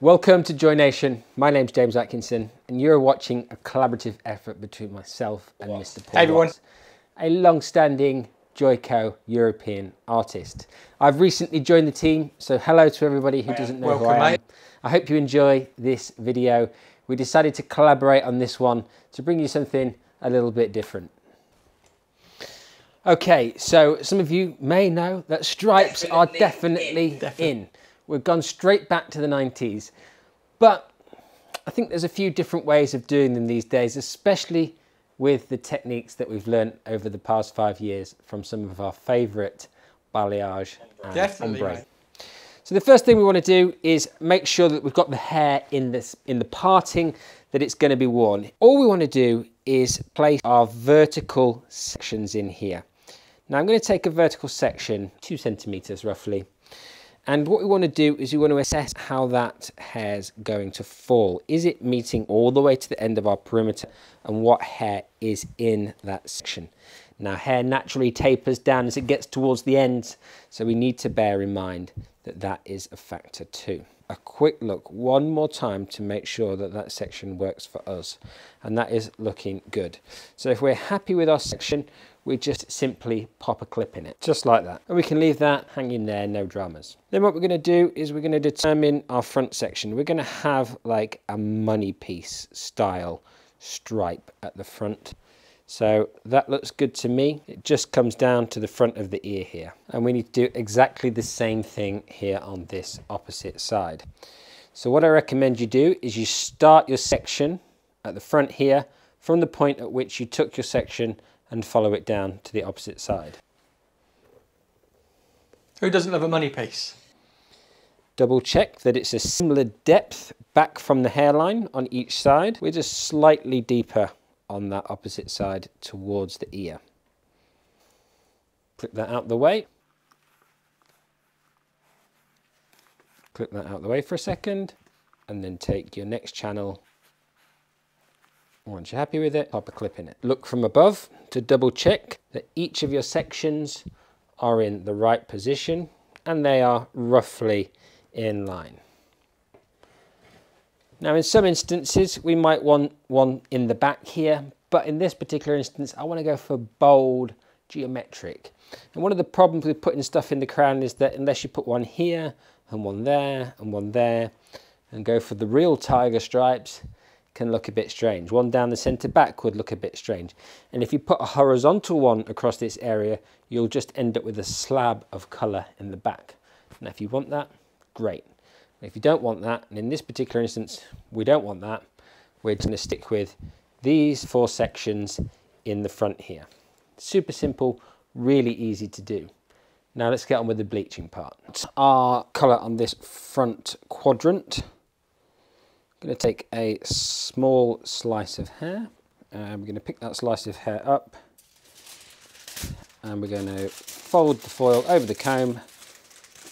Welcome to Joy Nation. My name's James Atkinson and you're watching a collaborative effort between myself and Mr. Paul. Hey everyone. Watts, a long-standing JOICO European artist. I've recently joined the team, so hello to everybody who doesn't know who I am. I hope you enjoy this video. We decided to collaborate on this one to bring you something a little bit different. Okay, so some of you may know that stripes are definitely in. We've gone straight back to the 90s, but I think there's a few different ways of doing them these days, especially with the techniques that we've learned over the past 5 years from some of our favourite balayage and ombre. So the first thing we want to do is make sure that we've got the hair in the parting that it's going to be worn. All we want to do is place our vertical sections in here. Now I'm going to take a vertical section, 2 centimetres roughly. And what we want to do is we want to assess how that hair's going to fall. Is it meeting all the way to the end of our perimeter, and what hair is in that section? Now hair naturally tapers down as it gets towards the ends, so we need to bear in mind that that is a factor too. A quick look one more time to make sure that that section works for us, and that is looking good. So if we're happy with our section, we just simply pop a clip in it, just like that. And we can leave that hanging there, no dramas. Then what we're going to do is we're going to determine our front section. We're going to have like a money piece style stripe at the front. So that looks good to me. It just comes down to the front of the ear here. And we need to do exactly the same thing here on this opposite side. So what I recommend you do is you start your section at the front here from the point at which you took your section and follow it down to the opposite side. Who doesn't love a money piece? Double check that it's a similar depth back from the hairline on each side. We're just slightly deeper on that opposite side towards the ear. Clip that out the way. Clip that out the way for a second, and then take your next channel. Once you're happy with it, pop a clip in it. Look from above to double check that each of your sections are in the right position and they are roughly in line. Now in some instances we might want one in the back here, but in this particular instance I want to go for bold, geometric. And one of the problems with putting stuff in the crown is that unless you put one here and one there and one there and go for the real tiger stripes, can look a bit strange. One down the centre back would look a bit strange. And if you put a horizontal one across this area, you'll just end up with a slab of colour in the back. Now if you want that, great. If you don't want that, and in this particular instance we don't want that, we're just going to stick with these 4 sections in the front here. Super simple, really easy to do. Now let's get on with the bleaching part. Our colour on this front quadrant. I'm going to take a small slice of hair, and we're going to pick that slice of hair up, and we're going to fold the foil over the comb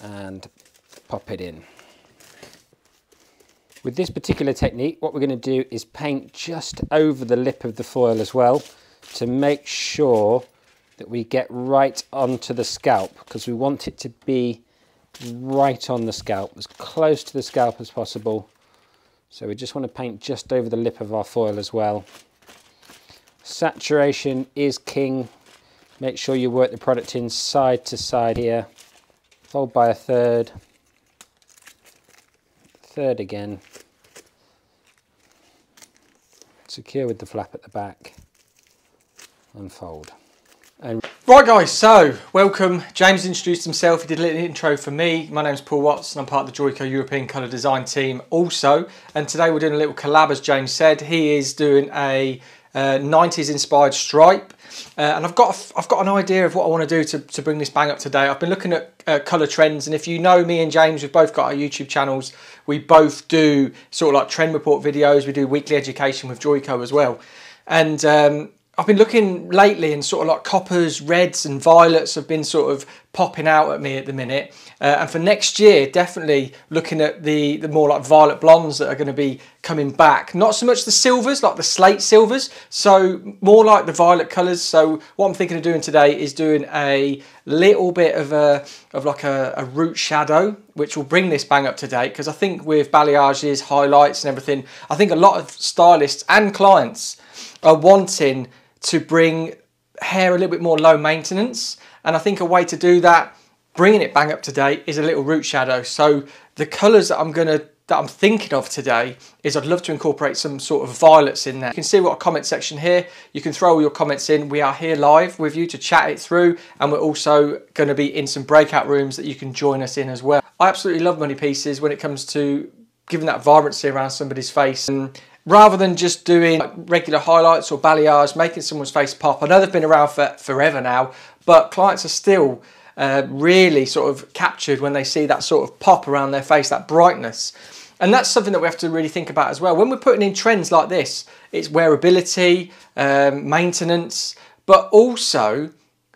and pop it in. With this particular technique, what we're going to do is paint just over the lip of the foil as well, to make sure that we get right onto the scalp, because we want it to be right on the scalp, as close to the scalp as possible. So we just want to paint just over the lip of our foil as well. Saturation is king. Make sure you work the product in side to side here. Fold by a third. Third again. Secure with the flap at the back. And fold. Right guys, so welcome. James introduced himself, he did a little intro for me. My name's Paul Watts and I'm part of the JOICO European Color Design team also. And today we're doing a little collab, as James said. He is doing a 90s inspired stripe. And I've got an idea of what I want to do to bring this bang up to date. I've been looking at colour trends, and if you know me and James, we've both got our YouTube channels. We both do sort of like trend report videos. We do weekly education with JOICO as well. And I've been looking lately and sort of like coppers, reds and violets have been sort of popping out at me at the minute. And for next year, definitely looking at the more like violet blondes that are going to be coming back. Not so much the silvers, like the slate silvers, so more like the violet colours. So what I'm thinking of doing today is doing a little bit of a root shadow, which will bring this bang up to date. Because I think with balayages, highlights and everything, I think a lot of stylists and clients are wanting to bring hair a little bit more low maintenance, and I think a way to do that, bringing it bang up to date, is a little root shadow. So the colours that I'm thinking of today is I'd love to incorporate some sort of violets in there. You can see we've got a comment section here. You can throw all your comments in. We are here live with you to chat it through, and we're also going to be in some breakout rooms that you can join us in as well. I absolutely love money pieces when it comes to giving that vibrancy around somebody's face. And rather than just doing like regular highlights or balayage, making someone's face pop. I know they've been around for forever now, but clients are still really sort of captured when they see that sort of pop around their face, that brightness. And that's something that we have to really think about as well. When we're putting in trends like this, it's wearability, maintenance, but also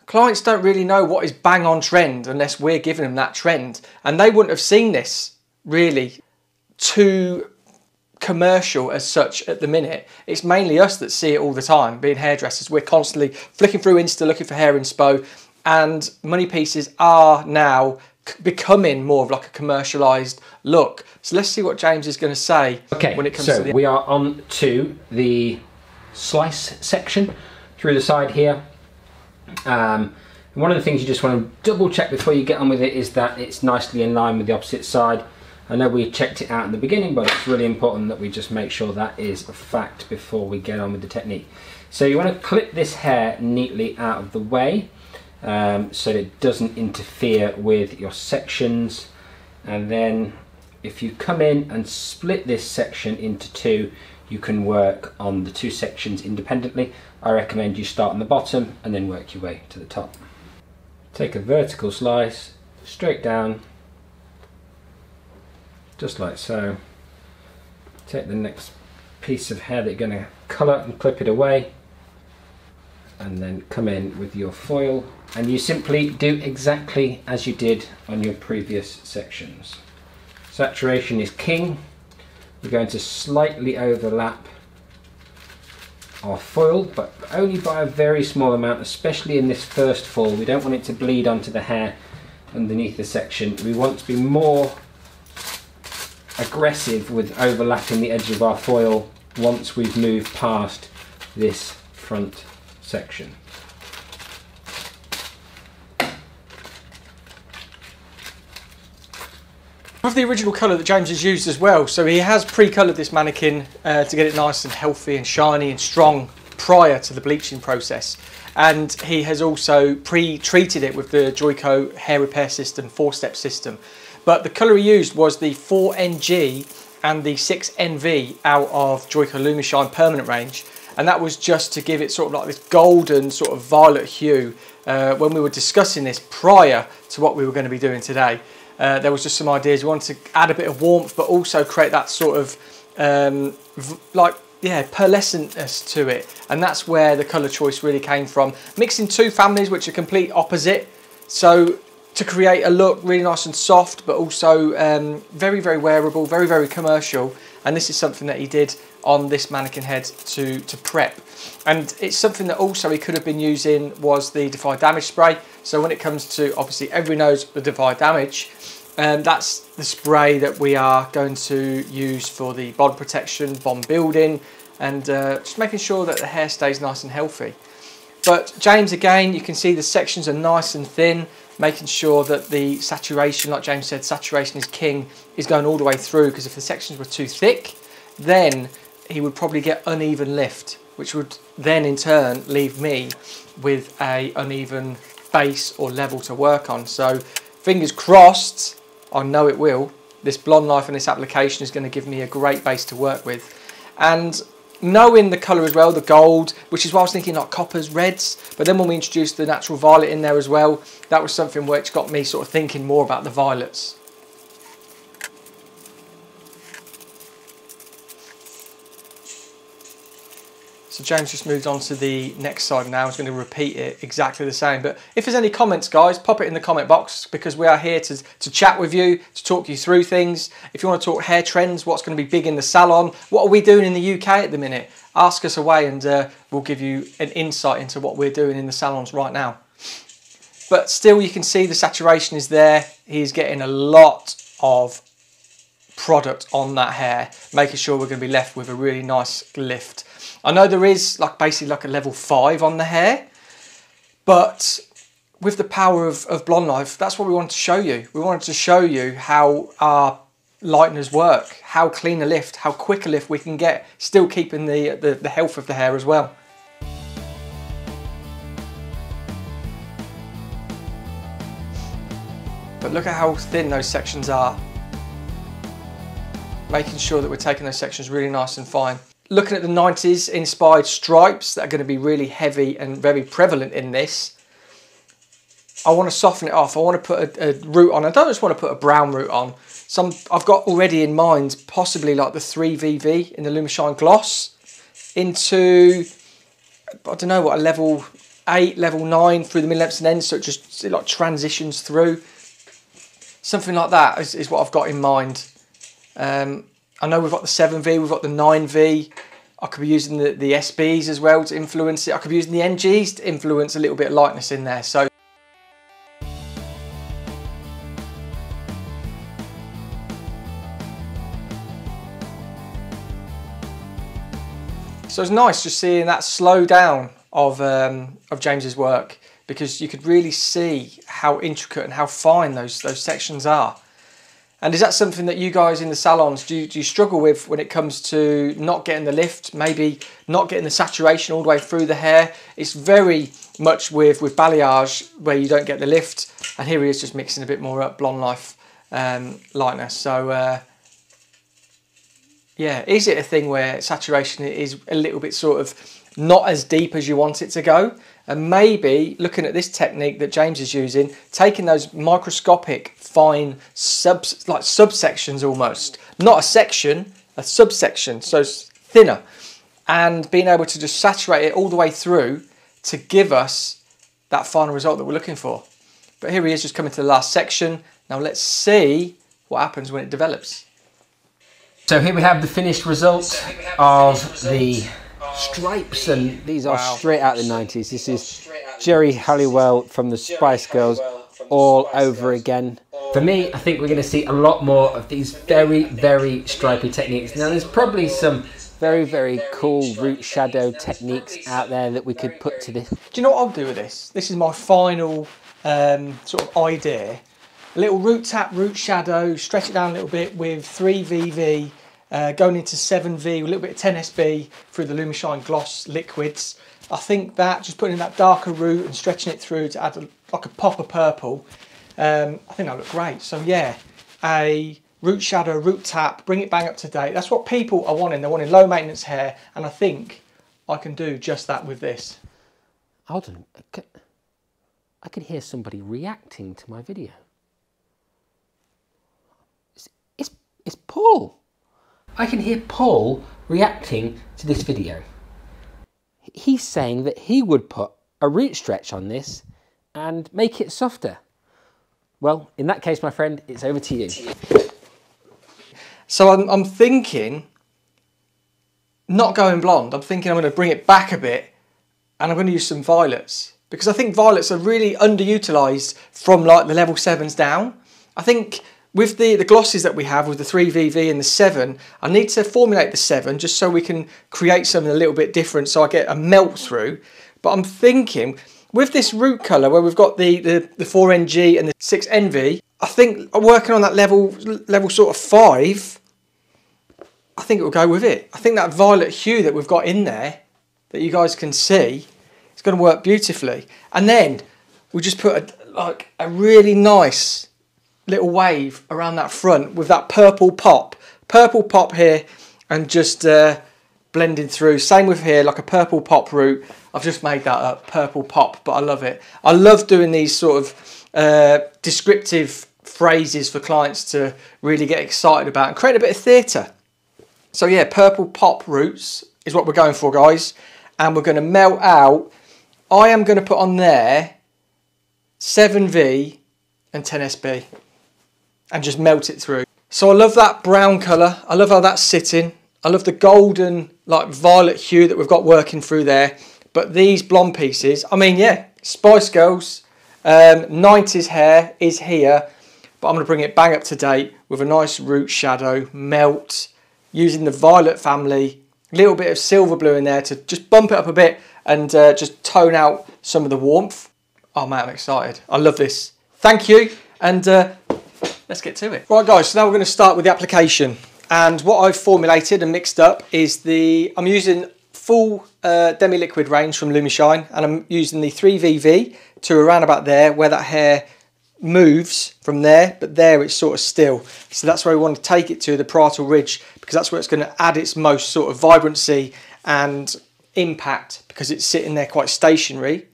clients don't really know what is bang on trend unless we're giving them that trend. And they wouldn't have seen this really too commercial as such at the minute. It's mainly us that see it all the time, being hairdressers. We're constantly flicking through Insta looking for hair inspo, and money pieces are now becoming more of like a commercialized look. So let's see what James is going to say when it comes to the... we are on to the slice section through the side here. And one of the things you just want to double check before you get on with it is that it's nicely in line with the opposite side. I know we checked it out in the beginning, but it's really important that we just make sure that is a fact before we get on with the technique. So you want to clip this hair neatly out of the way so that it doesn't interfere with your sections. And then if you come in and split this section into two, you can work on the two sections independently. I recommend you start on the bottom and then work your way to the top. Take a vertical slice straight down, just like so. Take the next piece of hair that you're going to colour and clip it away, and then come in with your foil, and you simply do exactly as you did on your previous sections. Saturation is king. We're going to slightly overlap our foil, but only by a very small amount, especially in this first fall. We don't want it to bleed onto the hair underneath the section. We want to be more aggressive with overlapping the edge of our foil once we've moved past this front section. With the original colour that James has used as well, so he has pre-coloured this mannequin to get it nice and healthy and shiny and strong prior to the bleaching process, and he has also pre-treated it with the JOICO Hair Repair System 4-step system. But the colour he used was the 4NG and the 6NV out of JOICO Lumishine Permanent range, and that was just to give it sort of like this golden sort of violet hue. When we were discussing this prior to what we were going to be doing today, there was just some ideas. We wanted to add a bit of warmth but also create that sort of pearlescentness to it, and that's where the colour choice really came from. Mixing two families which are complete opposite, so to create a look really nice and soft, but also very, very wearable, very, very commercial. And this is something that he did on this mannequin head to prep. And it's something that also he could have been using was the Defy damage spray. So when it comes to, obviously everybody knows the Defy damage, that's the spray that we are going to use for the bond protection, bond building, and just making sure that the hair stays nice and healthy. But James, again, you can see the sections are nice and thin, making sure that the saturation, like James said, saturation is king, is going all the way through, because if the sections were too thick, then he would probably get uneven lift, which would then in turn leave me with a uneven base or level to work on. So fingers crossed, I know it will. This blonde knife and this application is going to give me a great base to work with. And knowing the colour as well, the gold, which is why I was thinking like coppers, reds, but then when we introduced the natural violet in there as well, that was something which got me sort of thinking more about the violets. So James just moved on to the next side now. He's going to repeat it exactly the same. But if there's any comments, guys, pop it in the comment box, because we are here to chat with you, to talk you through things. If you want to talk hair trends, what's going to be big in the salon, what are we doing in the UK at the minute, ask us away, and we'll give you an insight into what we're doing in the salons right now. But still, you can see the saturation is there. He's getting a lot of product on that hair, making sure we're going to be left with a really nice lift. I know there is basically a level 5 on the hair, but with the power of Blonde Life, that's what we wanted to show you. We wanted to show you how our lighteners work, how clean a lift, how quick a lift we can get, still keeping the health of the hair as well. But look at how thin those sections are. Making sure that we're taking those sections really nice and fine. Looking at the 90s inspired stripes that are going to be really heavy and very prevalent in this, I want to soften it off. I want to put a root on. I don't just want to put a brown root on. I've got already in mind possibly like the 3VV in the Lumishine gloss into, I don't know what, a level 8, level 9 through the mid-lengths and ends, so it just transitions through. Something like that is what I've got in mind. I know we've got the 7V, we've got the 9V. I could be using the SBs as well to influence it. I could be using the NGs to influence a little bit of lightness in there. So it's nice just seeing that slow down of James's work, because you could really see how intricate and how fine those sections are. And is that something that you guys in the salons, do you struggle with when it comes to not getting the lift, maybe not getting the saturation all the way through the hair? It's very much with balayage where you don't get the lift, and here he is just mixing a bit more up Blonde Life lightness. So yeah, is it a thing where saturation is a little bit sort of not as deep as you want it to go? And maybe looking at this technique that James is using, taking those microscopic fine subsections almost, not a section, a subsection, so thinner, and being able to just saturate it all the way through to give us that final result that we're looking for. But here he is just coming to the last section. Now let's see what happens when it develops. So here we have the finished result of the stripes, and these are straight out of the 90s. This is Jerry Halliwell from the Spice Girls all over again. For me, I think we're going to see a lot more of these very, very stripy techniques. Now there's probably some very, very cool root shadow techniques out there that we could put to this. Do you know what I'll do with this? This is my final sort of idea. A little root tap, root shadow, stretch it down a little bit with 3VV, going into 7V, a little bit of 10SB through the Lumishine gloss liquids. I think that, just putting in that darker root and stretching it through to add like a pop of purple, I think that'll look great. So yeah, a root shadow, root tap, bring it bang up to date. That's what people are wanting. They're wanting low maintenance hair, and I think I can do just that with this. Hold on, I could hear somebody reacting to my video. It's Paul. I can hear Paul reacting to this video. He's saying that he would put a root stretch on this and make it softer. Well, in that case, my friend, it's over to you. So I'm thinking, not going blonde, I'm thinking I'm going to bring it back a bit, and I'm going to use some violets, because I think violets are really underutilised from like the level 7s down. I think with the glosses that we have with the 3VV and the 7, I need to formulate the 7 just so we can create something a little bit different, so I get a melt through. But I'm thinking with this root colour where we've got the 4NG and the 6NV, I think working on that level sort of 5, I think it will go with it. I think that violet hue that we've got in there that you guys can see, it's going to work beautifully. And then we just put a really nice little wave around that front with that purple pop here, and just blending through. Same with here, like a purple pop root. I've just made that up, purple pop, but I love it. I love doing these sort of descriptive phrases for clients to really get excited about and create a bit of theatre. So yeah, purple pop roots is what we're going for, guys. and we're going to melt out. I am going to put on there 7V and 10SB and just melt it through. So I love that brown colour. I love how that's sitting. I love the golden, like violet hue that we've got working through there. But these blonde pieces, I mean, yeah, Spice Girls, 90s hair is here. But I'm going to bring it bang up to date with a nice root shadow, melt, using the violet family, a little bit of silver blue in there to just bump it up a bit and just tone out some of the warmth. Oh man, I'm excited. I love this. Thank you, and let's get to it. Right guys, so now we're going to start with the application. And what I've formulated and mixed up is I'm using full Demi liquid range from Lumishine, and I'm using the 3VV to around about there where that hair moves from there, but there it's sort of still. So that's where we want to take it to, the parietal ridge, because that's where it's going to add its most sort of vibrancy and impact, because it's sitting there quite stationary.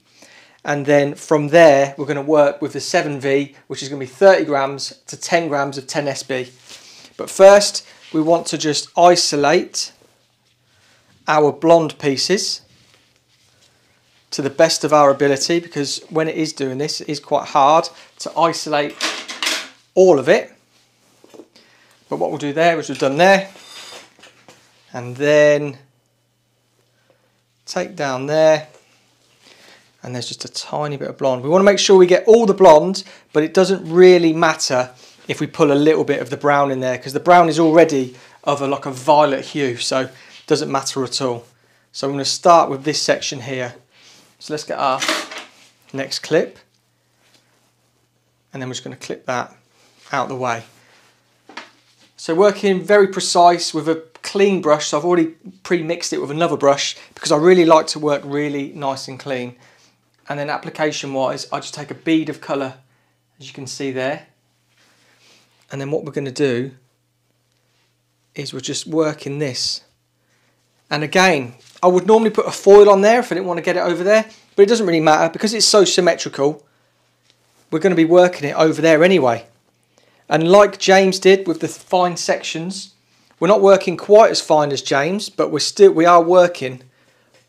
And then from there we're going to work with the 7V, which is going to be 30 grams to 10 grams of 10SB. But first we want to just isolate our blonde pieces to the best of our ability, because when it is doing this, it is quite hard to isolate all of it. But what we'll do there is we've done there, and then take down there, and there's just a tiny bit of blonde. We want to make sure we get all the blonde, but it doesn't really matter if we pull a little bit of the brown in there, because the brown is already of like a violet hue, so it doesn't matter at all. So I'm going to start with this section here. So let's get our next clip, and then we're just going to clip that out of the way. So working very precise with a clean brush. So I've already pre-mixed it with another brush because I really like to work really nice and clean. And then application wise, I just take a bead of colour, as you can see there. And then what we're going to do is we're just working this. And again, I would normally put a foil on there if I didn't want to get it over there, but it doesn't really matter because it's so symmetrical. We're going to be working it over there anyway. And like James did with the fine sections, we're not working quite as fine as James, but we are working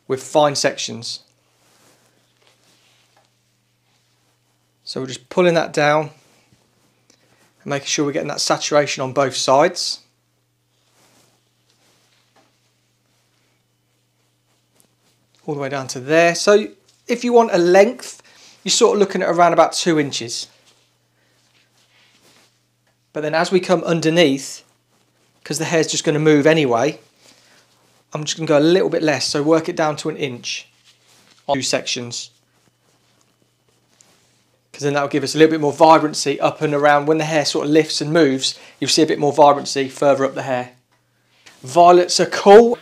with fine sections. So we're just pulling that down and making sure we're getting that saturation on both sides. All the way down to there. So if you want a length, you're sort of looking at around about 2 inches. But then as we come underneath, because the hair's just going to move anyway, I'm just going to go a little bit less. So work it down to 1 inch on 2 sections. Because then that will give us a little bit more vibrancy up and around. When the hair sort of lifts and moves, you'll see a bit more vibrancy further up the hair. Violets are cool.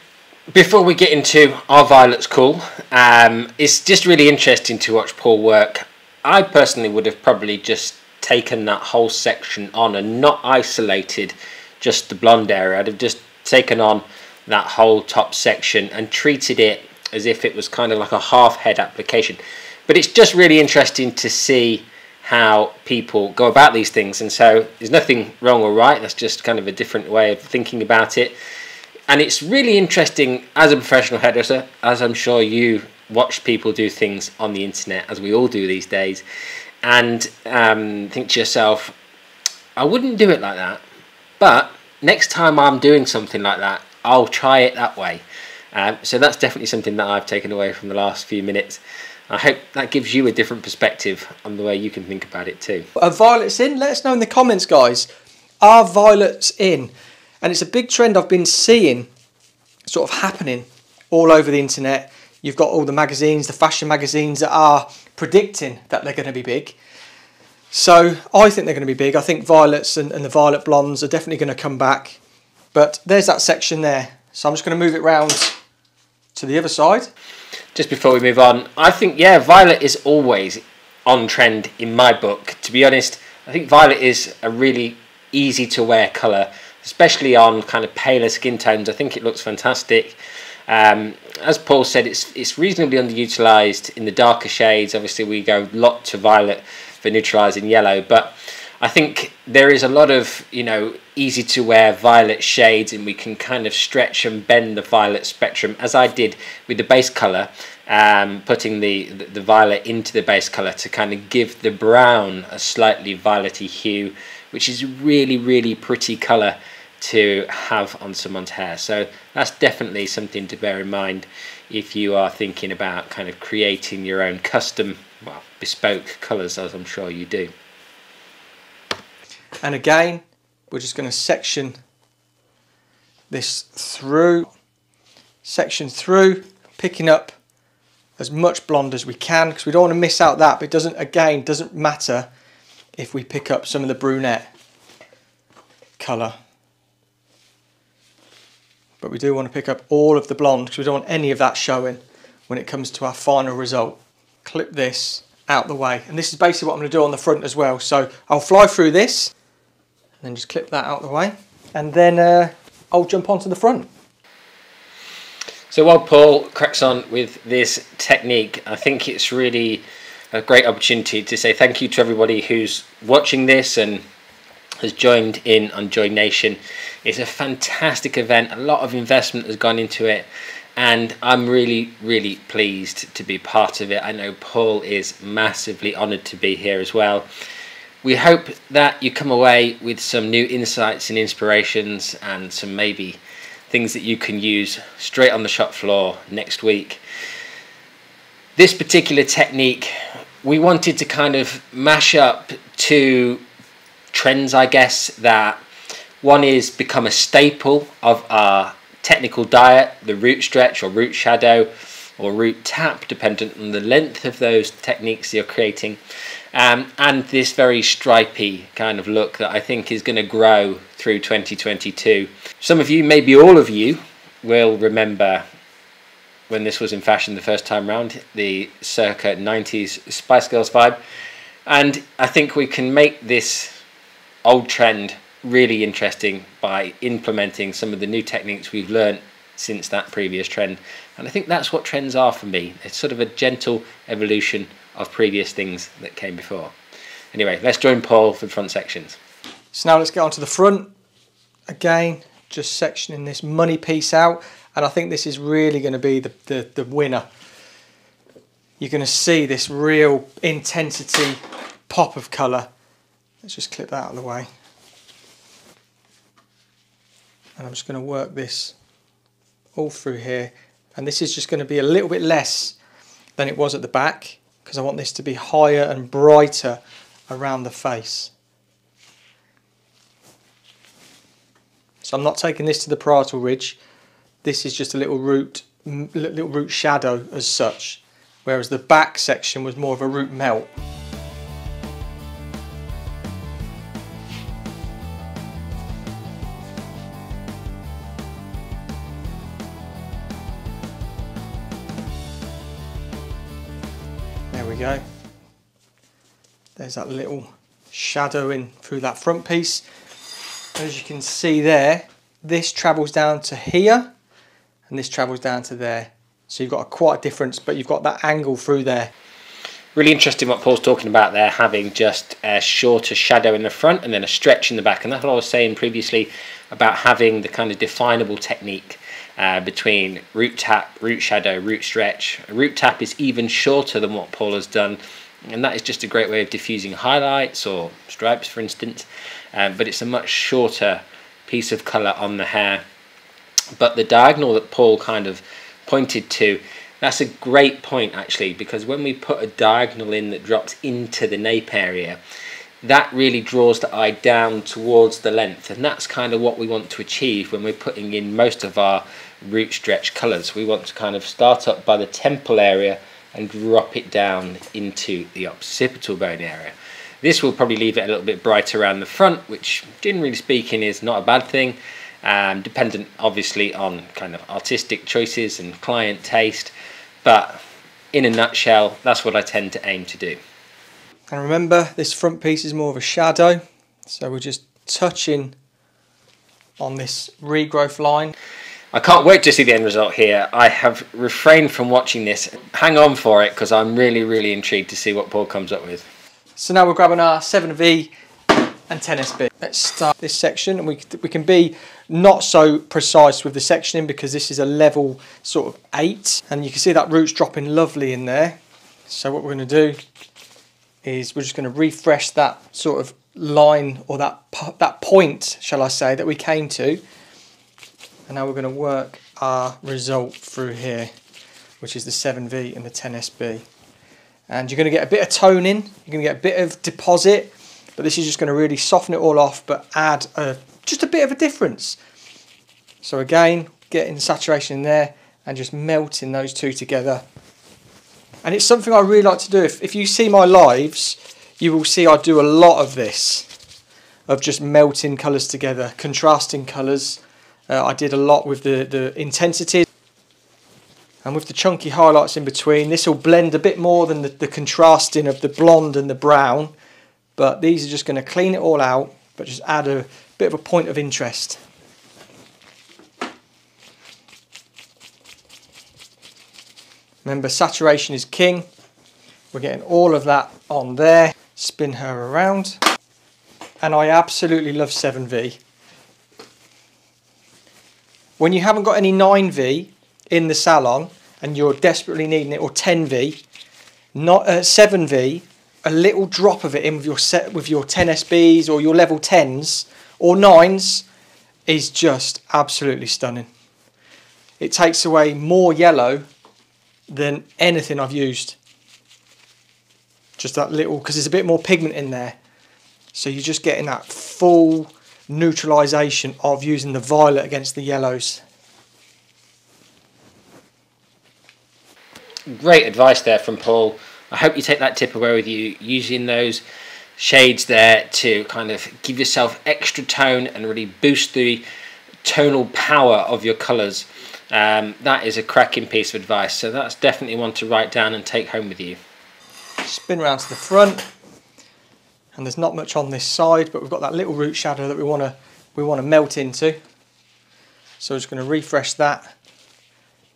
Before we get into our violets cool, it's just really interesting to watch Paul work. I personally would have probably just taken that whole section on and not isolated just the blonde area. I'd have just taken on that whole top section and treated it as if it was kind of like a half head application. But it's just really interesting to see how people go about these things, and so there's nothing wrong or right, that's just kind of a different way of thinking about it. And it's really interesting as a professional hairdresser, as I'm sure you watch people do things on the internet, as we all do these days, and think to yourself, I wouldn't do it like that, but next time I'm doing something like that, I'll try it that way. So that's definitely something that I've taken away from the last few minutes. I hope that gives you a different perspective on the way you can think about it too. Are violets in? Let us know in the comments, guys. Are violets in? And it's a big trend I've been seeing sort of happening all over the internet. You've got all the magazines, the fashion magazines that are predicting that they're going to be big. So I think they're going to be big. I think violets and the violet blondes are definitely going to come back. But there's that section there. So I'm just going to move it round to the other side. Just before we move on, I think, yeah, violet is always on trend in my book. To be honest, I think violet is a really easy to wear colour, especially on kind of paler skin tones. I think it looks fantastic. As Paul said, it's reasonably underutilised in the darker shades. Obviously, we go a lot to violet for neutralising yellow, but I think there is a lot of, you know, easy to wear violet shades, and we can kind of stretch and bend the violet spectrum, as I did with the base colour, putting the violet into the base colour to kind of give the brown a slightly violety hue, which is really, really pretty colour to have on someone's hair. So that's definitely something to bear in mind if you are thinking about kind of creating your own custom, well, bespoke colours, as I'm sure you do. And again, we're just going to section this through, picking up as much blonde as we can, because we don't want to miss out that, but it doesn't matter if we pick up some of the brunette colour. But we do want to pick up all of the blonde, because we don't want any of that showing when it comes to our final result. Clip this out the way, and this is basically what I'm going to do on the front as well. So I'll fly through this, and then just clip that out the way, and then I'll jump onto the front. So while Paul cracks on with this technique, I think it's really a great opportunity to say thank you to everybody who's watching this and has joined in on Joy Nation. It's a fantastic event, a lot of investment has gone into it, and I'm really, really pleased to be part of it. I know Paul is massively honoured to be here as well. We hope that you come away with some new insights and inspirations, and some maybe things that you can use straight on the shop floor next week. This particular technique, we wanted to kind of mash up two trends, I guess, that one is become a staple of our technical diet, the root stretch or root shadow or root tap, dependent on the length of those techniques you're creating. And this very stripy kind of look that I think is going to grow through 2022. Some of you, maybe all of you, will remember when this was in fashion the first time round, the circa 90s Spice Girls vibe. And I think we can make this old trend really interesting by implementing some of the new techniques we've learned since that previous trend. And I think that's what trends are for me. It's sort of a gentle evolution of previous things that came before. Anyway, let's join Paul for the front sections. So now let's get onto the front. Again, just sectioning this money piece out, and I think this is really going to be the winner. You're going to see this real intensity pop of colour. Let's just clip that out of the way. And I'm just going to work this all through here, and this is just going to be a little bit less than it was at the back, because I want this to be higher and brighter around the face. So I'm not taking this to the parietal ridge. This is just a little root shadow as such, whereas the back section was more of a root melt. There we go. There's that little shadow in through that front piece. As you can see there, this travels down to here and this travels down to there. So you've got quite a difference, but you've got that angle through there. Really interesting what Paul's talking about there, having just a shorter shadow in the front and then a stretch in the back. And that's what I was saying previously about having the kind of definable technique between root tap, root shadow, root stretch. A root tap is even shorter than what Paul has done, and that is just a great way of diffusing highlights or stripes, for instance, but it's a much shorter piece of colour on the hair. But the diagonal that Paul kind of pointed to, that's a great point actually, because when we put a diagonal in that drops into the nape area, that really draws the eye down towards the length, and that's kind of what we want to achieve when we're putting in most of our root stretch colours. We want to kind of start up by the temple area and drop it down into the occipital bone area. This will probably leave it a little bit brighter around the front, which generally speaking is not a bad thing, dependent obviously on kind of artistic choices and client taste, but in a nutshell, that's what I tend to aim to do. And remember, this front piece is more of a shadow, so we're just touching on this regrowth line. I can't wait to see the end result here. I have refrained from watching this. Hang on for it, because I'm really, really intrigued to see what Paul comes up with. So now we're grabbing our 7V and 10SB. Let's start this section, and we can be not so precise with the sectioning because this is a level sort of 8, and you can see that root's dropping lovely in there. So what we're going to do is we're just going to refresh that sort of line, or that point, shall I say, that we came to. And now we're going to work our result through here, which is the 7V and the 10SB. And you're going to get a bit of tone in, you're going to get a bit of deposit, but this is just going to really soften it all off, but add just a bit of a difference. So again, getting saturation in there and just melting those two together. And it's something I really like to do. If you see my lives, you will see I do a lot of this, of just melting colours together, contrasting colours. I did a lot with the intensity, and with the chunky highlights in between. This will blend a bit more than the contrasting of the blonde and the brown, but these are just going to clean it all out, but just add a bit of a point of interest. Remember, saturation is king. We're getting all of that on there. Spin her around. And I absolutely love 7V. When you haven't got any 9V in the salon and you're desperately needing it, or 10V, not 7V, a little drop of it in with your 10SBs or your level 10s or 9s is just absolutely stunning. It takes away more yellow than anything I've used. Just that little, because there's a bit more pigment in there, so you're just getting that full neutralisation of using the violet against the yellows. Great advice there from Paul. I hope you take that tip away with you, using those shades there to kind of give yourself extra tone and really boost the tonal power of your colours. That is a cracking piece of advice, so that's definitely one to write down and take home with you. Spin around to the front, and there's not much on this side, but we've got that little root shadow that we want to melt into. So we're just going to refresh that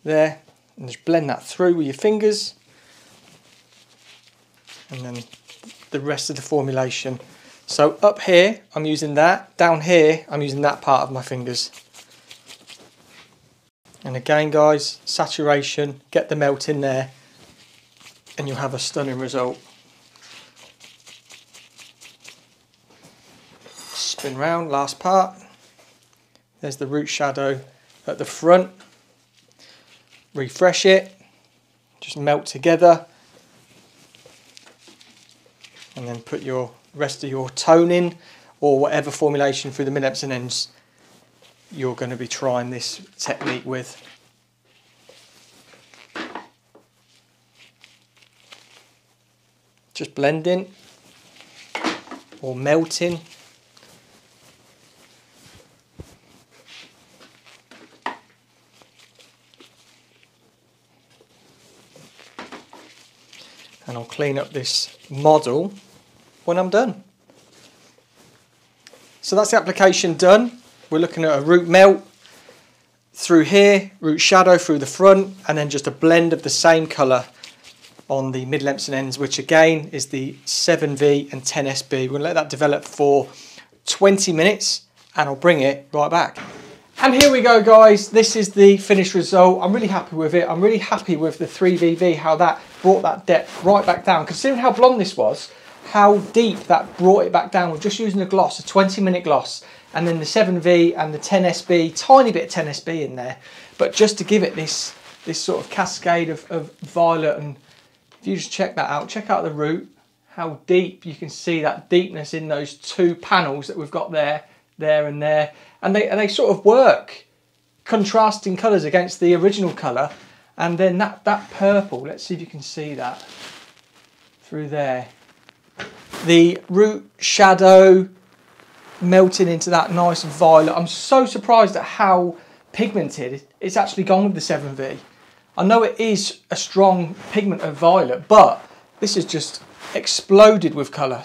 there and just blend that through with your fingers, and then the rest of the formulation. So up here I'm using that, down here I'm using that part of my fingers. And again guys, saturation, get the melt in there, and you'll have a stunning result. Spin round, last part. There's the root shadow at the front. Refresh it, just melt together, and then put your rest of your tone in, or whatever formulation through the mid-eps and ends you're going to be trying this technique with. Just blending or melting. And I'll clean up this model when I'm done. So that's the application done. We're looking at a root melt through here, root shadow through the front, and then just a blend of the same colour on the mid-lengths and ends, which again is the 7V and 10SB. We're going to let that develop for 20 minutes and I'll bring it right back. And here we go guys, this is the finished result. I'm really happy with it. I'm really happy with the 3VV, how that brought that depth right back down. Considering how blonde this was, how deep that brought it back down with just using a gloss, a 20-minute gloss, and then the 7V and the 10SB, tiny bit of 10SB in there, but just to give it this sort of cascade of violet. And if you just check that out, check out the root, how deep you can see that deepness in those two panels that we've got there, and there. And they sort of work, contrasting colours against the original colour. And then that purple, let's see if you can see that through there. The root shadow melting into that nice violet. I'm so surprised at how pigmented it's actually gone with the 7V. I know it is a strong pigment of violet, but this has just exploded with colour.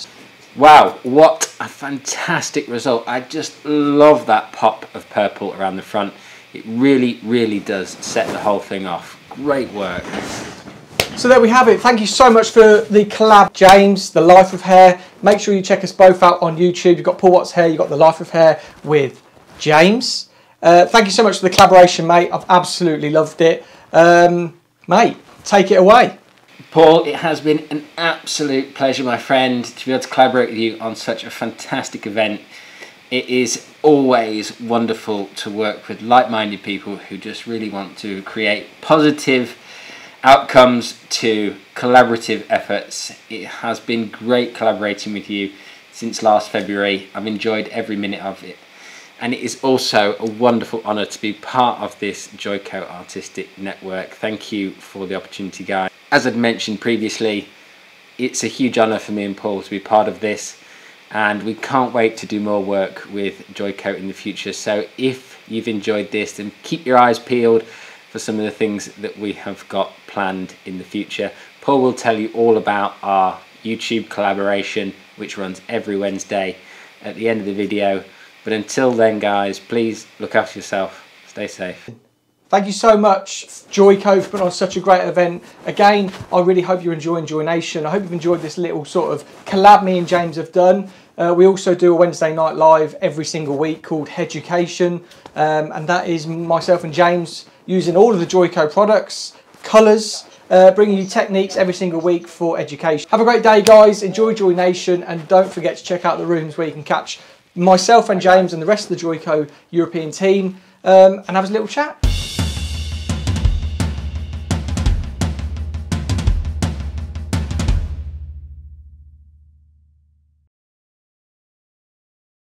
Wow, what a fantastic result. I just love that pop of purple around the front. It really, really does set the whole thing off. Great work. So there we have it. Thank you so much for the collab, James, The Life of Hair. Make sure you check us both out on YouTube. You've got Paul Watts Hair, you've got The Life of Hair with James. Thank you so much for the collaboration, mate. I've absolutely loved it. Mate, take it away. Paul, it has been an absolute pleasure, my friend, to be able to collaborate with you on such a fantastic event. It is always wonderful to work with like-minded people who just really want to create positive outcomes to collaborative efforts. It has been great collaborating with you since last February. I've enjoyed every minute of it. And it is also a wonderful honour to be part of this JOICO Artistic Network. Thank you for the opportunity, guys. As I'd mentioned previously, it's a huge honour for me and Paul to be part of this, and we can't wait to do more work with JOICO in the future. So if you've enjoyed this, then keep your eyes peeled for some of the things that we have got planned in the future. Paul will tell you all about our YouTube collaboration, which runs every Wednesday, at the end of the video. But until then, guys, please look after yourself. Stay safe. Thank you so much, JOICO, for putting on such a great event. Again, I really hope you're enjoying JOINation. I hope you've enjoyed this little sort of collab me and James have done. We also do a Wednesday night live every single week called Headucation, and that is myself and James using all of the JOICO products, colours, bringing you techniques every single week for education. Have a great day, guys. Enjoy JOINation, and don't forget to check out the rooms where you can catch myself and James and the rest of the JOICO European team and have a little chat.